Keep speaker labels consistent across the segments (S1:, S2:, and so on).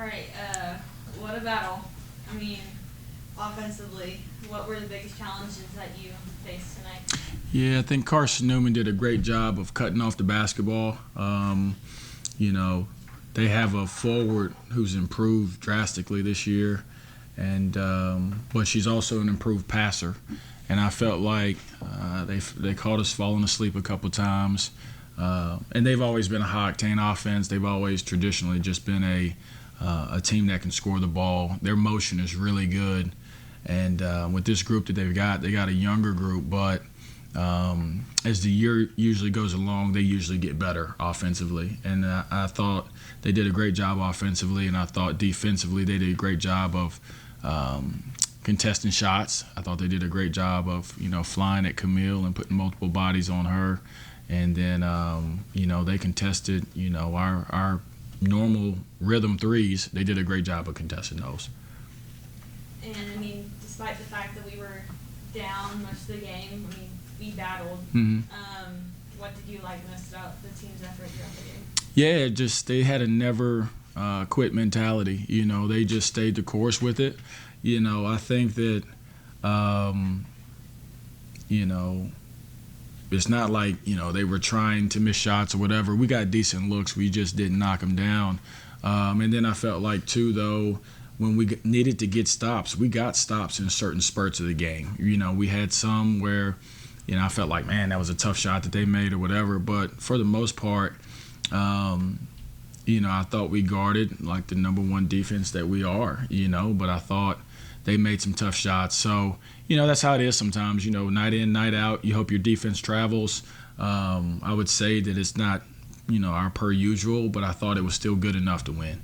S1: right. What a battle. I mean, offensively, what were the biggest challenges that you faced tonight?
S2: Yeah, I think Carson Newman did a great job of cutting off the basketball. You know, they have a forward who's improved drastically this year, and but she's also an improved passer. And I felt like they caught us falling asleep a couple times. And they've always been a high-octane offense. They've always traditionally just been a team that can score the ball. Their motion is really good. And with this group that they got a younger group, but as the year usually goes along, they usually get better offensively. And I thought they did a great job offensively, and I thought defensively they did a great job of contesting shots. I thought they did a great job of, flying at Camille and putting multiple bodies on her. And then, they contested, our normal rhythm threes. They did a great job of contesting those.
S1: And, despite the fact that we were down most of the game, we battled.
S2: Mm-hmm.
S1: What did you like most about the team's effort throughout the game?
S2: Yeah, they had a never quit mentality. They just stayed the course with it. I think that, it's not like, they were trying to miss shots or whatever. We got decent looks. We just didn't knock them down. And then I felt like, too, though, when we needed to get stops, we got stops in certain spurts of the game. We had some where, I felt like, man, that was a tough shot that they made or whatever. But for the most part, I thought we guarded like the number one defense that we are, but I thought they made some tough shots. So, that's how it is sometimes, night in, night out. You hope your defense travels. I would say that it's not, our per usual, but I thought it was still good enough to win.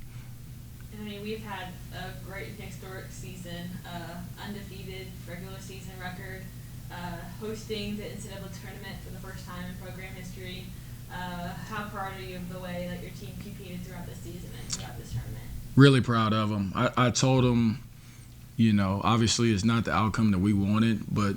S1: We've had a great historic season, undefeated regular season record, hosting the NCAA tournament for the first time in program history. How proud are you of the way that your team competed throughout the season and throughout this tournament?
S2: Really proud of them. I told them, obviously it's not the outcome that we wanted, but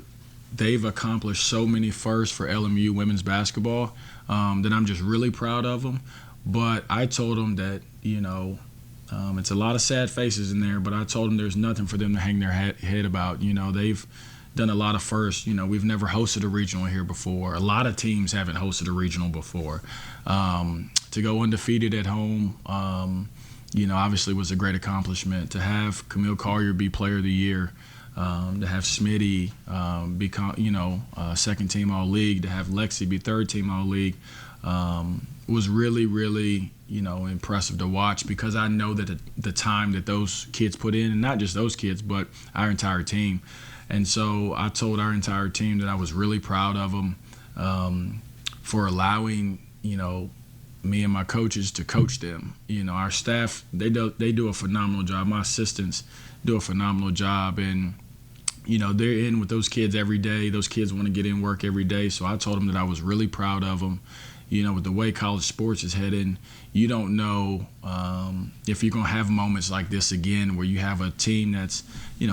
S2: they've accomplished so many firsts for LMU women's basketball that I'm just really proud of them. But I told them that, it's a lot of sad faces in there, but I told them there's nothing for them to hang their head about. They've done a lot of firsts. We've never hosted a regional here before. A lot of teams haven't hosted a regional before. To go undefeated at home, obviously was a great accomplishment. To have Camille Collier be Player of the Year, to have Smitty be, second team All-League, to have Lexi be third team All-League, was really, really, impressive to watch, because I know that the time that those kids put in, and not just those kids, but our entire team. And so I told our entire team that I was really proud of them for allowing, me and my coaches to coach them. Our staff, they do a phenomenal job. My assistants do a phenomenal job, and they're in with those kids every day. Those kids want to get in work every day. So I told them that I was really proud of them. With the way college sports is heading, you don't know if you're going to have moments like this again, where you have a team that's,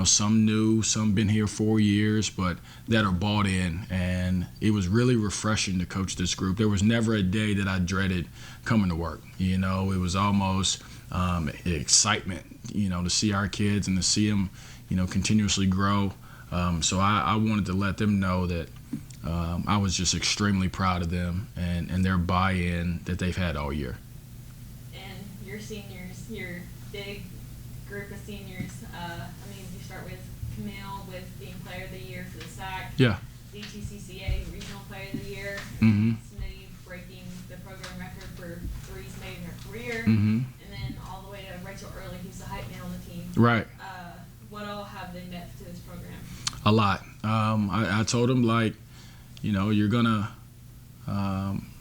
S2: some new, some been here 4 years, but that are bought in. And it was really refreshing to coach this group. There was never a day that I dreaded coming to work. It was almost excitement, to see our kids and to see them, continuously grow. So I wanted to let them know that I was just extremely proud of them and their buy-in that they've had all year.
S1: And your seniors, your big group of seniors, you start with Camille with being Player of the Year for the SAC.
S2: Yeah.
S1: DTCCA Regional Player of the Year.
S2: Mm-hmm.
S1: Smitty breaking the program record for threes made in her career.
S2: Mm-hmm.
S1: And then all the way to Rachel Early, who's the hype man on the team.
S2: Right.
S1: What all have they met to this program?
S2: A lot. I told them, you're going to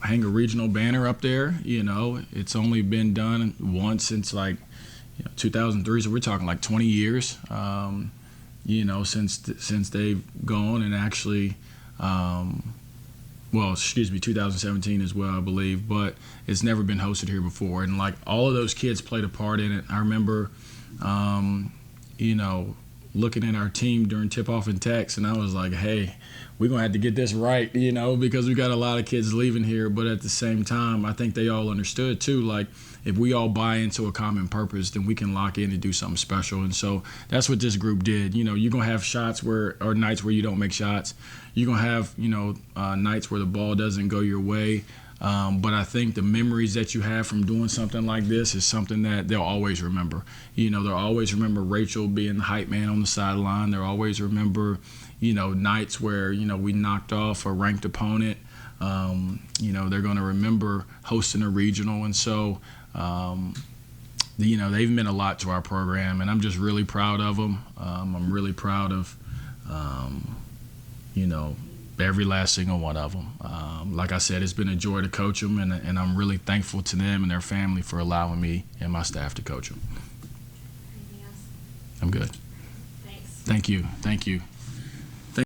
S2: hang a regional banner up there. It's only been done once since 2003, so we're talking 20 years, since they've gone, and actually, 2017 as well, I believe, but it's never been hosted here before. And all of those kids played a part in it. I remember, looking at our team during tip-off and text, and I was like, hey, we're going to have to get this right, you know, because we got a lot of kids leaving here. But at the same time, I think they all understood, too, like, if we all buy into a common purpose, then we can lock in and do something special. And so that's what this group did. You know, you're going to have or nights where you don't make shots. You're going to have, you know, nights where the ball doesn't go your way. But I think the memories that you have from doing something like this is something that they'll always remember. You know, they'll always remember Rachel being the hype man on the sideline. They'll always remember, you know, nights where, you know, we knocked off a ranked opponent. You know, they're going to remember hosting a regional. And so, you know, they've meant a lot to our program, and I'm just really proud of them. I'm really proud of, you know, every last single one of them. Like I said, it's been a joy to coach them, and I'm really thankful to them and their family for allowing me and my staff to coach them.
S1: Anything else?
S2: I'm good.
S1: Thanks.
S2: Thank you. Thank you.